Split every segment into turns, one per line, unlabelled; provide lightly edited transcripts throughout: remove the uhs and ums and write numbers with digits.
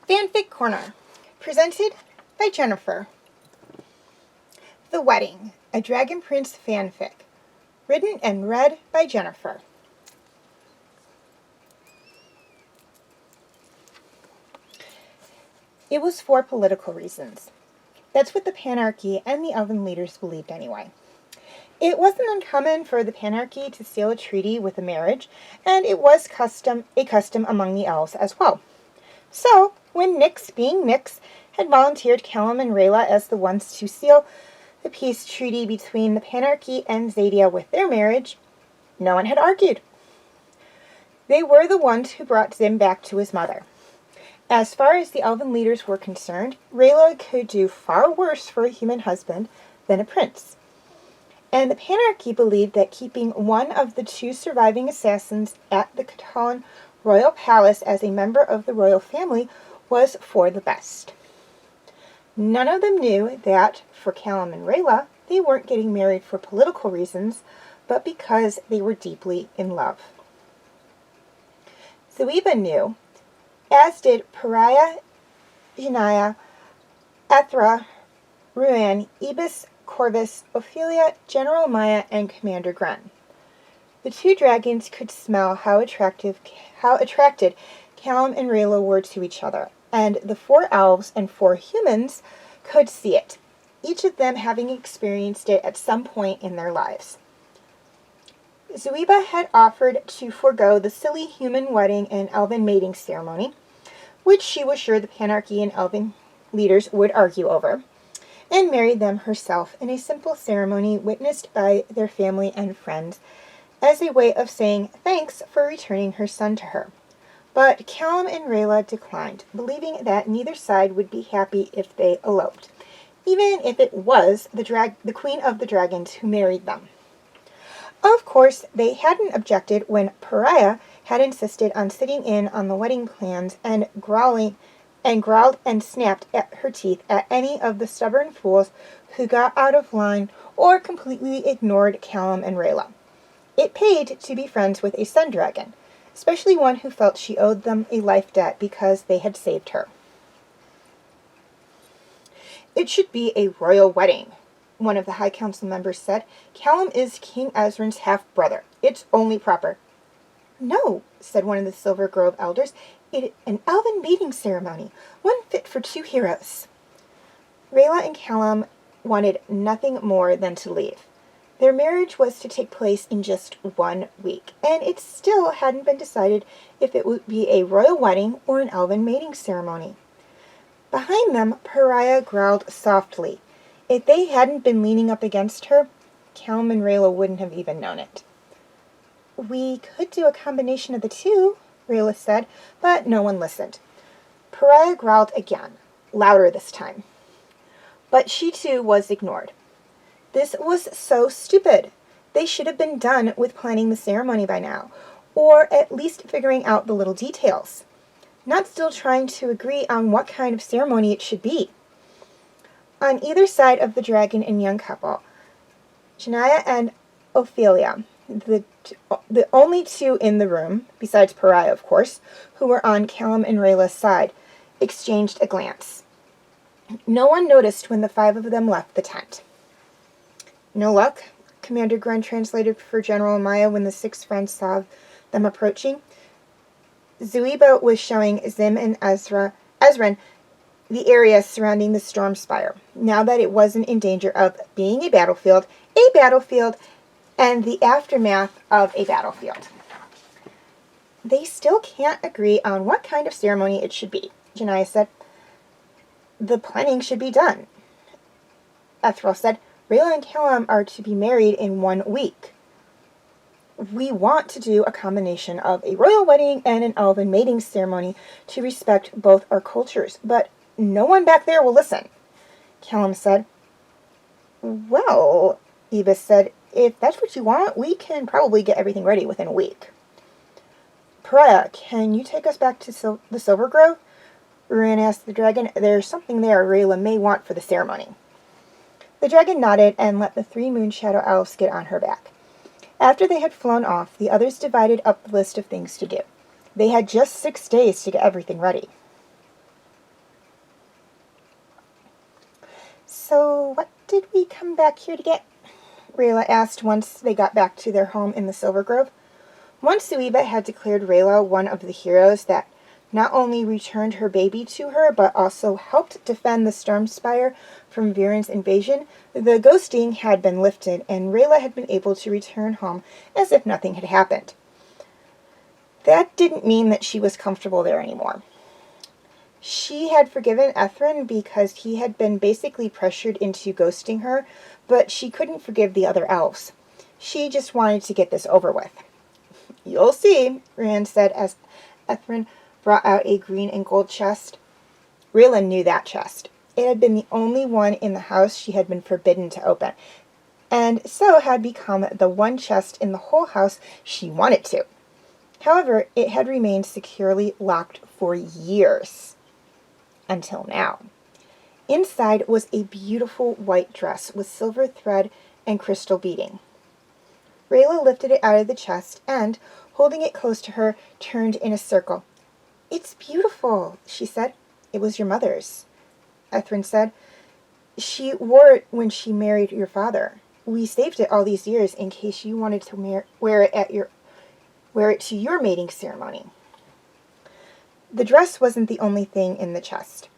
Fanfic Corner, presented by Jennifer. The Wedding, a Dragon Prince fanfic, written and read by Jennifer. It was for political reasons. That's what the Panarchy and the Elven leaders believed anyway. It wasn't uncommon for the Panarchy to seal a treaty with a marriage, and it was a custom among the elves as well. So, when Nyx, being Nyx, had volunteered Callum and Rayla as the ones to seal the peace treaty between the Panarchy and Xadia with their marriage, no one had argued. They were the ones who brought Zim back to his mother. As far as the Elven leaders were concerned, Rayla could do far worse for a human husband than a prince. And the Panarchy believed that keeping one of the two surviving assassins at the Catalan royal palace as a member of the royal family was for the best. None of them knew that, for Callum and Rayla, they weren't getting married for political reasons, but because they were deeply in love. Zuiba knew, as did Pariah, Janaya, Ethra, Ruan, Ibis, Corvus, Ophelia, General Maya, and Commander Gren. The two dragons could smell how attracted Callum and Rayla were to each other, and the 4 elves and 4 humans could see it, each of them having experienced it at some point in their lives. Zuiba had offered to forego the silly human wedding and elven mating ceremony, which she was sure the Panarchy and elven leaders would argue over, and married them herself in a simple ceremony witnessed by their family and friends as a way of saying thanks for returning her son to her. But Callum and Rayla declined, believing that neither side would be happy if they eloped, even if it was the Queen of the Dragons who married them. Of course, they hadn't objected when Pariah had insisted on sitting in on the wedding plans and growled and snapped at her teeth at any of the stubborn fools who got out of line or completely ignored Callum and Rayla. It paid to be friends with a sun dragon, especially one who felt she owed them a life debt because they had saved her. "It should be a royal wedding," one of the High Council members said. "Callum is King Ezrin's half-brother. It's only proper." "No," said one of the Silver Grove elders. "It's an elven mating ceremony, one fit for 2 heroes." Rayla and Callum wanted nothing more than to leave. Their marriage was to take place in just 1 week, and it still hadn't been decided if it would be a royal wedding or an elven mating ceremony. Behind them, Pariah growled softly. If they hadn't been leaning up against her, Callum and Rayla wouldn't have even known it. "We could do a combination of the two," Rayla said, but no one listened. Pariah growled again, louder this time. But she too was ignored. This was so stupid. They should have been done with planning the ceremony by now, or at least figuring out the little details. Not still trying to agree on what kind of ceremony it should be. On either side of the dragon and young couple, Janaya and Ophelia, the only 2 in the room, besides Pariah of course, who were on Callum and Rayla's side, exchanged a glance. No one noticed when the 5 of them left the tent. "No luck?" Commander Gren translated for General Maya when the 6 friends saw them approaching. Zuiba was showing Zim and Ezrin the area surrounding the Storm Spire, now that it wasn't in danger of being a battlefield, and the aftermath of a battlefield. "They still can't agree on what kind of ceremony it should be," Janaya said. "The planning should be done," Ethra said. "Rayla and Callum are to be married in 1 week. We want to do a combination of a royal wedding and an elven mating ceremony to respect both our cultures, but no one back there will listen," Callum said. "Well," Ibis said, "if that's what you want, we can probably get everything ready within a week." "Pariah, can you take us back to the Silver Grove?" Ruan asked the dragon. "There's something there Rayla may want for the ceremony." The dragon nodded and let the 3 Moonshadow elves get on her back. After they had flown off, the others divided up the list of things to do. They had just 6 days to get everything ready. So what did we come back here to get? Rayla asked once they got back to their home in the Silver Grove. Once Zuiba had declared Rayla one of the heroes that not only returned her baby to her, but also helped defend the Storm Spire from Viren's invasion, the ghosting had been lifted, and Rayla had been able to return home as if nothing had happened. That didn't mean that she was comfortable there anymore. She had forgiven Ethrin because he had been basically pressured into ghosting her, but she couldn't forgive the other elves. She just wanted to get this over with. "You'll see," Rand said as Ethrin brought out a green and gold chest. Rayla knew that chest. It had been the only one in the house she had been forbidden to open, and so had become the one chest in the whole house she wanted to. However, it had remained securely locked for years. Until now. Inside was a beautiful white dress with silver thread and crystal beading. Rayla lifted it out of the chest and, holding it close to her, turned in a circle. "It's beautiful," she said. "It was your mother's," Ethrin said. "She wore it when she married your father. We saved it all these years in case you wanted to wear it to your mating ceremony." The dress wasn't the only thing in the chest.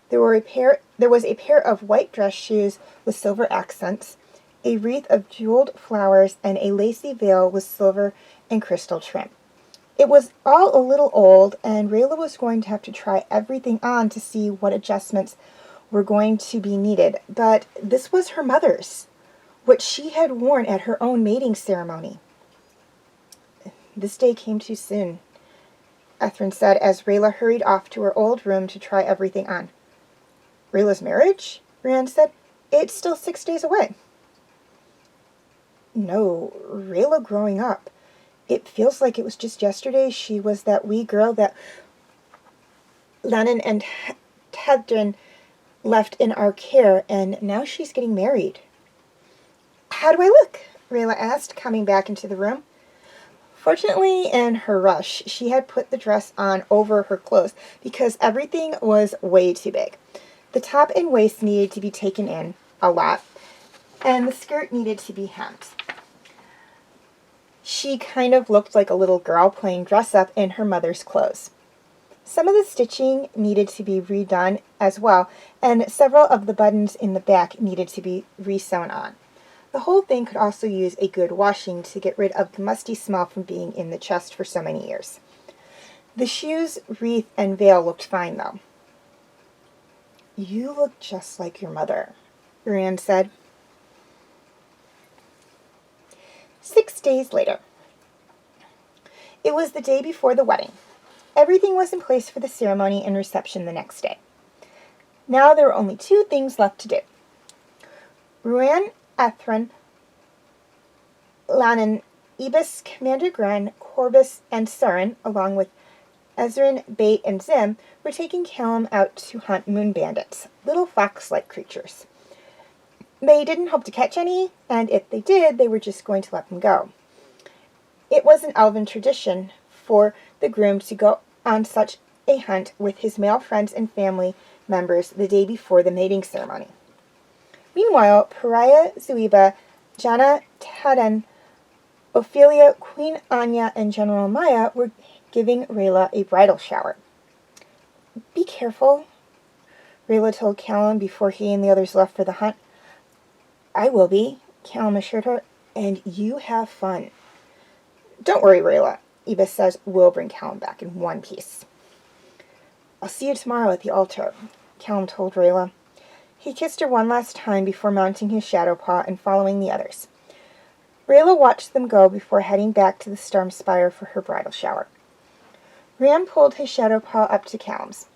There was a pair of white dress shoes with silver accents, a wreath of jeweled flowers, and a lacy veil with silver and crystal trim. It was all a little old, and Rayla was going to have to try everything on to see what adjustments were going to be needed, but this was her mother's, what she had worn at her own mating ceremony. "This day came too soon," Ethrin said as Rayla hurried off to her old room to try everything on. "Rayla's marriage?" Rand said. "It's still 6 days away." "No, Rayla growing up. It feels like it was just yesterday she was that wee girl that Lannan and Tedrin left in our care, and now she's getting married." "How do I look?" Rayla asked, coming back into the room. Fortunately, in her rush, she had put the dress on over her clothes because everything was way too big. The top and waist needed to be taken in a lot, and the skirt needed to be hemmed. She kind of looked like a little girl playing dress-up in her mother's clothes. Some of the stitching needed to be redone as well, and several of the buttons in the back needed to be re-sewn on. The whole thing could also use a good washing to get rid of the musty smell from being in the chest for so many years. The shoes, wreath, and veil looked fine, though. "You look just like your mother," Rand said. 6 days later. It was the day before the wedding. Everything was in place for the ceremony and reception the next day. Now there were only 2 things left to do. Ruan, Ethrin, Lannan, Ibis, Commander Gren, Corbus, and Surin, along with Ezrin, Bate, and Zim, were taking Callum out to hunt moon bandits, little fox-like creatures. They didn't hope to catch any, and if they did, they were just going to let them go. It was an elven tradition for the groom to go on such a hunt with his male friends and family members the day before the mating ceremony. Meanwhile, Pariah, Zuiba, Jana, Taden, Ophelia, Queen Anya, and General Maya were giving Rayla a bridal shower. "Be careful," Rayla told Callum before he and the others left for the hunt. "I will be," Callum assured her, "and you have fun." "Don't worry, Rayla," Ibis says. "We'll bring Callum back in one piece." "I'll see you tomorrow at the altar," Callum told Rayla. He kissed her one last time before mounting his shadow paw and following the others. Rayla watched them go before heading back to the Storm Spire for her bridal shower. Rand pulled his shadow paw up to Callum's.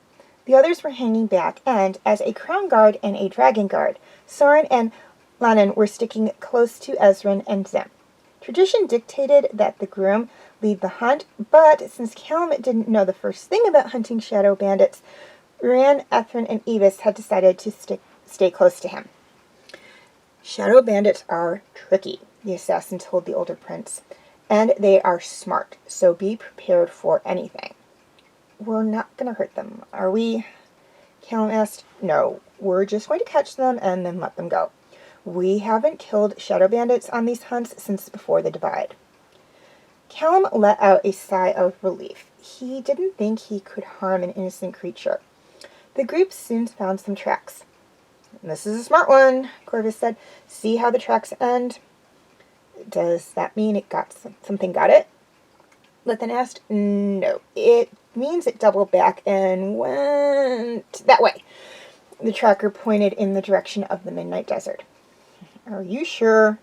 The others were hanging back, and, as a crown guard and a dragon guard, Soren and Lannan were sticking close to Ezrin and Zim. Tradition dictated that the groom lead the hunt, but since Callum didn't know the first thing about hunting shadow bandits, Rand, Ethrin, and Ibis had decided to stay close to him. "Shadow bandits are tricky," the assassin told the older prince, "and they are smart, so be prepared for anything." "We're not going to hurt them, are we?" Callum asked. No, we're just going to catch them and then let them go. We haven't killed shadow bandits on these hunts since before the divide. Callum let out a sigh of relief. He didn't think he could harm an innocent creature. The group soon found some tracks. This is a smart one, Corvus said. See how the tracks end? Does that mean it got something got it? Lethan asked. No, it means it doubled back and went that way. The tracker pointed in the direction of the Midnight Desert. Are you sure?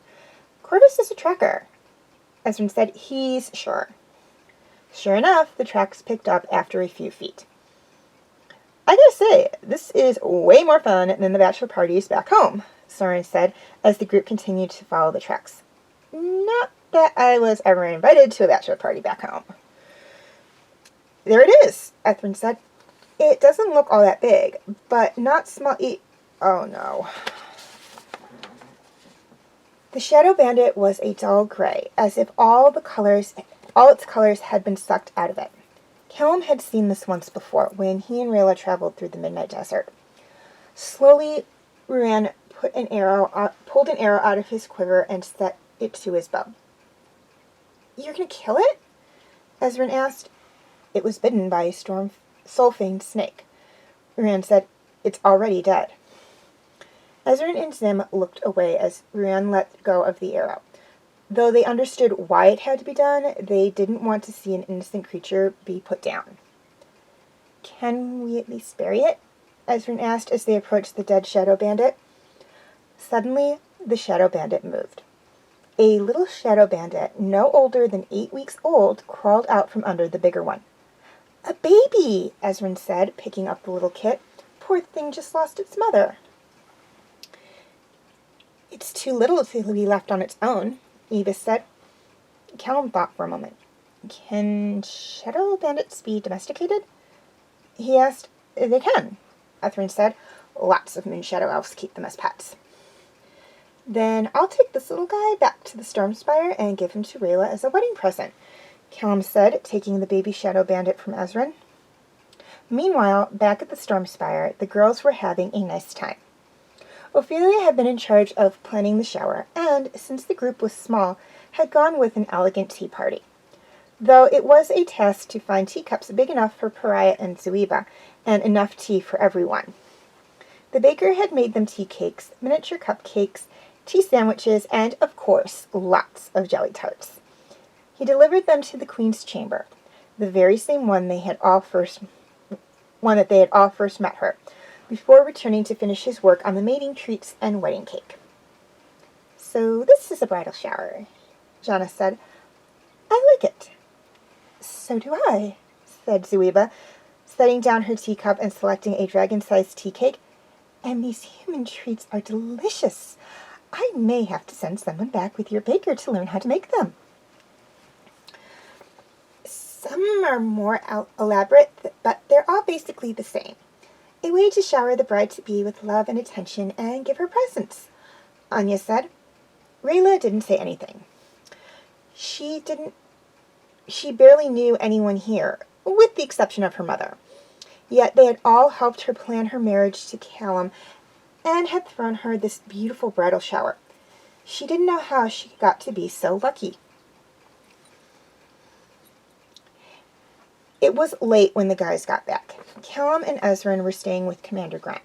Corvus is a tracker. Ezrin said he's sure. Sure enough, the tracks picked up after a few feet. I gotta say, this is way more fun than the bachelor parties back home, Soren said as the group continued to follow the tracks. Not that I was ever invited to a bachelor party back home. There it is, Ethrin said. It doesn't look all that big, but not small. Oh no. The shadow bandit was a dull gray, as if all its colors had been sucked out of it. Callum had seen this once before, when he and Rayla traveled through the Midnight Desert. Slowly, Ruan pulled an arrow out of his quiver and set it to his bow. You're going to kill it? Ezrin asked. It was bitten by a soul-fanged snake. Ruan said, It's already dead. Ezrin and Zim looked away as Ruan let go of the arrow. Though they understood why it had to be done, they didn't want to see an innocent creature be put down. Can we at least bury it? Ezrin asked as they approached the dead shadow bandit. Suddenly, the shadow bandit moved. A little shadow bandit, no older than 8 weeks old, crawled out from under the bigger one. A baby, Ezrin said, picking up the little kit. Poor thing just lost its mother. It's too little to be left on its own, Evis said. Callum thought for a moment. Can shadow bandits be domesticated? He asked. They can, Ethrin said. Lots of moon shadow elves keep them as pets. Then I'll take this little guy back to the Storm Spire and give him to Rayla as a wedding present, Callum said, taking the baby shadow bandit from Ezrin. Meanwhile, back at the Storm Spire, the girls were having a nice time. Ophelia had been in charge of planning the shower, and, since the group was small, had gone with an elegant tea party. Though it was a task to find teacups big enough for Pariah and Zuiba, and enough tea for everyone. The baker had made them tea cakes, miniature cupcakes, tea sandwiches, and, of course, lots of jelly tarts. He delivered them to the Queen's chamber, the very same one that they had all first met her, before returning to finish his work on the mating treats and wedding cake. So this is a bridal shower, Jana said. I like it. So do I, said Zuiba, setting down her teacup and selecting a dragon-sized tea cake. And these human treats are delicious. I may have to send someone back with your baker to learn how to make them. Some are more elaborate, but they're all basically the same. A way to shower the bride-to-be with love and attention and give her presents, Anya said. Rayla didn't say anything. She barely knew anyone here, with the exception of her mother. Yet they had all helped her plan her marriage to Callum and had thrown her this beautiful bridal shower. She didn't know how she got to be so lucky. It was late when the guys got back. Callum and Ezrin were staying with Commander Grant.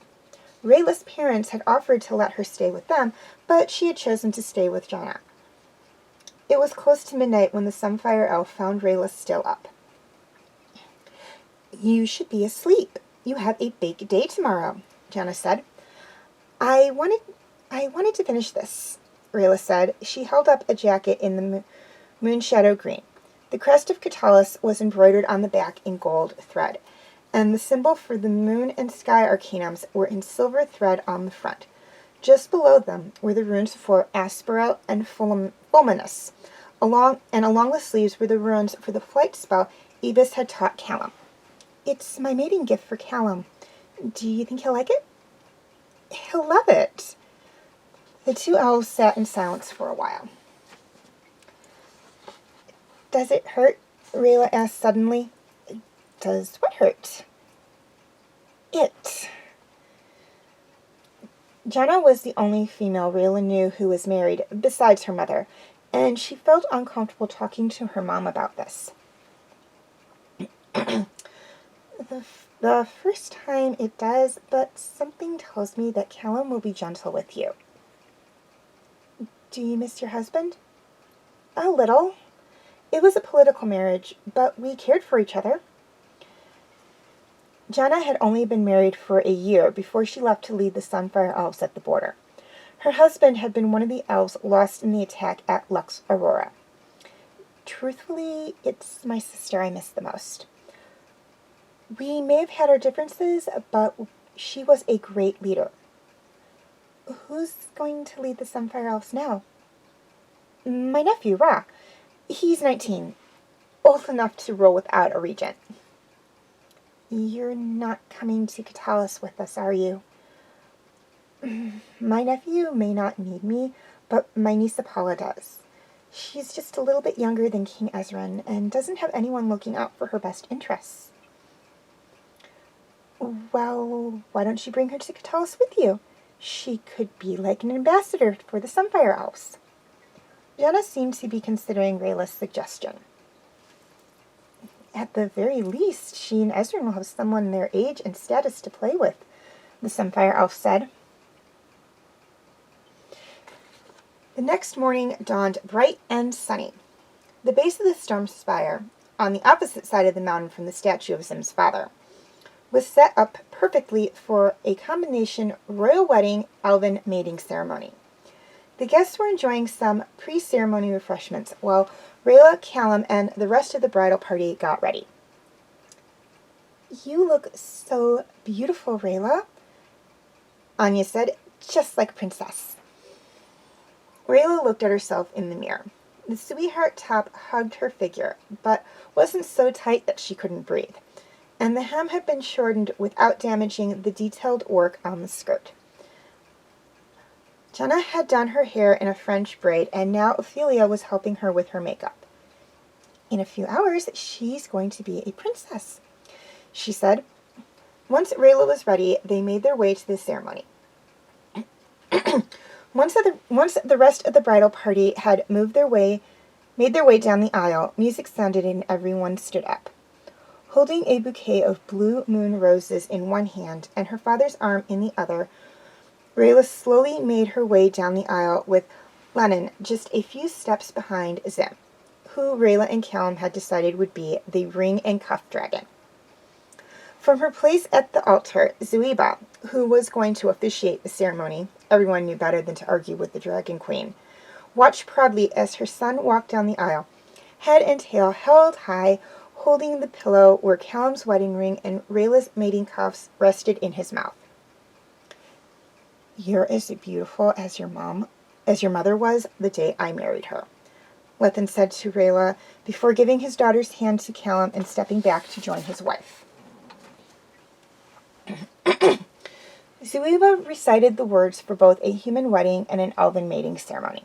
Rayla's parents had offered to let her stay with them, but she had chosen to stay with Jana. It was close to midnight when the Sunfire Elf found Rayla still up. You should be asleep. You have a big day tomorrow, Jana said. I wanted to finish this, Rayla said. She held up a jacket in the moon shadow green. The crest of Catullus was embroidered on the back in gold thread, and the symbol for the moon and sky arcanums were in silver thread on the front. Just below them were the runes for Aspero and Fulminus. Along the sleeves were the runes for the flight spell Ebis had taught Callum. It's my mating gift for Callum. Do you think he'll like it? He'll love it. The two elves sat in silence for a while. Does it hurt? Rayla asked suddenly. Does what hurt? It, Jenna was the only female Rayla knew who was married, besides her mother, and she felt uncomfortable talking to her mom about this. The first time it does, but something tells me that Callum will be gentle with you. Do you miss your husband? A little. It was a political marriage, but we cared for each other. Jenna had only been married for a year before she left to lead the Sunfire Elves at the border. Her husband had been one of the elves lost in the attack at Lux Aurora. Truthfully, it's my sister I miss the most. We may have had our differences, but she was a great leader. Who's going to lead the Sunfire Elves now? My nephew, Ra. He's 19, old enough to rule without a regent. You're not coming to Catalyst with us, are you? My nephew may not need me, but my niece Apollo does. She's just a little bit younger than King Ezran and doesn't have anyone looking out for her best interests. Well, why don't you bring her to Catalyst with you? She could be like an ambassador for the Sunfire Elves. Jenna seemed to be considering Rayla's suggestion. At the very least, she and Ezran will have someone their age and status to play with, the Sunfire Elf said. The next morning dawned bright and sunny. The base of the Storm Spire, on the opposite side of the mountain from the statue of Zim's father, was set up perfectly for a combination royal wedding elven mating ceremony. The guests were enjoying some pre-ceremony refreshments while Rayla, Callum, and the rest of the bridal party got ready. You look so beautiful, Rayla, Anya said, just like a princess. Rayla looked at herself in the mirror. The sweetheart top hugged her figure, but wasn't so tight that she couldn't breathe, and the hem had been shortened without damaging the detailed work on the skirt. Jenna had done her hair in a French braid, and now Ophelia was helping her with her makeup. In a few hours, she's going to be a princess, she said. Once Rayla was ready, they made their way to the ceremony. Once the rest of the bridal party had made their way down the aisle, music sounded and everyone stood up. Holding a bouquet of blue moon roses in one hand and her father's arm in the other, Rayla slowly made her way down the aisle with Lennon just a few steps behind Zim, who Rayla and Callum had decided would be the ring and cuff dragon. From her place at the altar, Zuiba, who was going to officiate the ceremony, everyone knew better than to argue with the Dragon Queen, watched proudly as her son walked down the aisle, head and tail held high, holding the pillow where Callum's wedding ring and Rayla's mating cuffs rested in his mouth. You're as beautiful as your mother was the day I married her, Lethan said to Rayla before giving his daughter's hand to Callum and stepping back to join his wife. Zuiba recited the words for both a human wedding and an elven mating ceremony.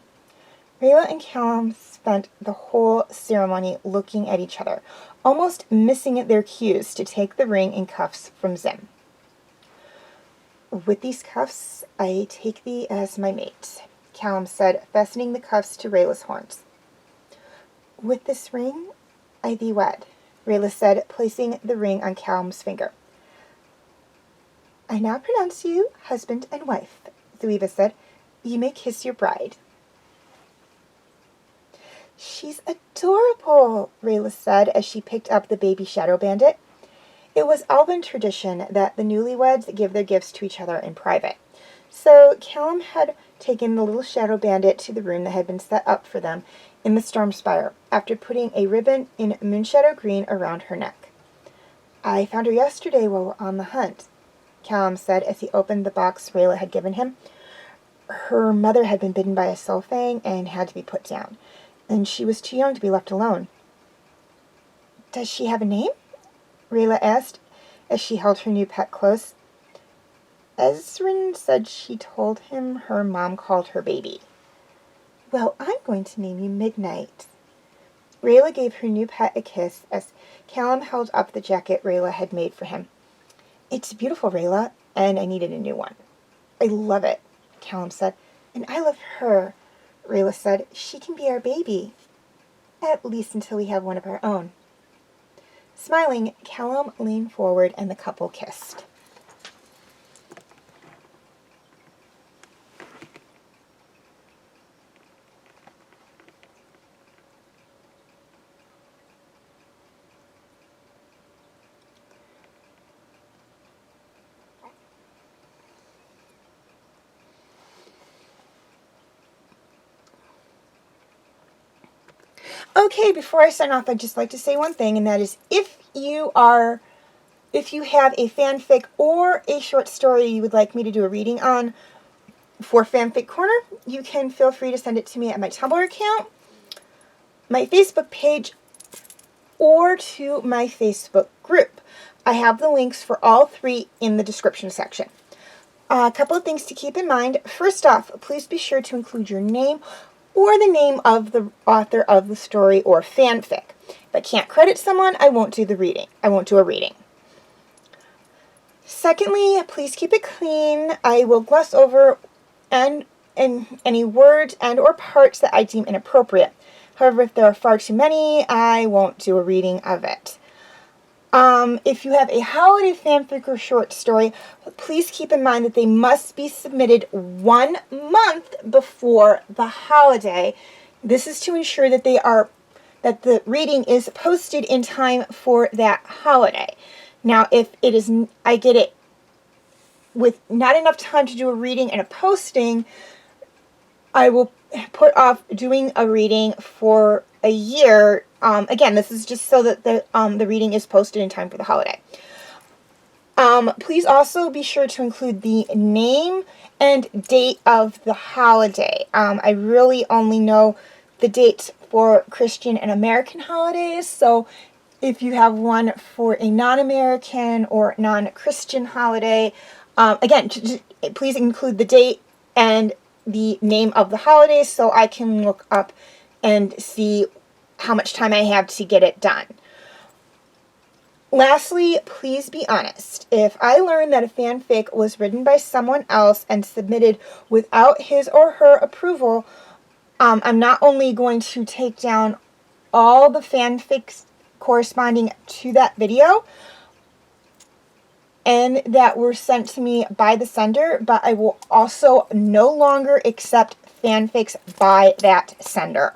Rayla and Callum spent the whole ceremony looking at each other, almost missing their cues to take the ring and cuffs from Zim. With these cuffs, I take thee as my mate, Callum said, fastening the cuffs to Rayla's horns. With this ring, I thee wed, Rayla said, placing the ring on Callum's finger. I now pronounce you husband and wife, Zuiba said. You may kiss your bride. She's adorable, Rayla said as she picked up the baby shadow bandit. It was elven tradition that the newlyweds give their gifts to each other in private. So Callum had taken the little shadow bandit to the room that had been set up for them in the Storm Spire after putting a ribbon in moonshadow green around her neck. I found her yesterday while on the hunt, Callum said as he opened the box Rayla had given him. Her mother had been bitten by a soulfang and had to be put down, and she was too young to be left alone. Does she have a name? Rayla asked as she held her new pet close. Ezran said she told him her mom called her baby. Well, I'm going to name you Midnight. Rayla gave her new pet a kiss as Callum held up the jacket Rayla had made for him. It's beautiful, Rayla, and I needed a new one. I love it. Callum said. And I love her, Rayla said. She can be our baby. At least until we have one of our own. Smiling, Callum leaned forward and the couple kissed. Okay, before I sign off, I'd just like to say one thing, and that is if you have a fanfic or a short story you would like me to do a reading on for Fanfic Corner, you can feel free to send it to me at my Tumblr account, my Facebook page, or to my Facebook group. I have the links for all three in the description section. A couple of things to keep in mind. First off, please be sure to include your name or the name of the author of the story or fanfic. If I can't credit someone, I won't do a reading. Secondly, please keep it clean. I will gloss over and any words and or parts that I deem inappropriate. However, if there are far too many, I won't do a reading of it. If you have a holiday fanfic or short story, please keep in mind that they must be submitted 1 month before the holiday. This is to ensure that that the reading is posted in time for that holiday. Now, if I get it with not enough time to do a reading and a posting, I will put off doing a reading for a year. Again, this is just so that the reading is posted in time for the holiday. Please also be sure to include the name and date of the holiday. I really only know the dates for Christian and American holidays, so if you have one for a non-American or non-Christian holiday, again, please include the date and the name of the holiday so I can look up and see how much time I have to get it done. Lastly, please be honest. If I learn that a fanfic was written by someone else and submitted without his or her approval, I'm not only going to take down all the fanfics corresponding to that video and that were sent to me by the sender, but I will also no longer accept fanfics by that sender.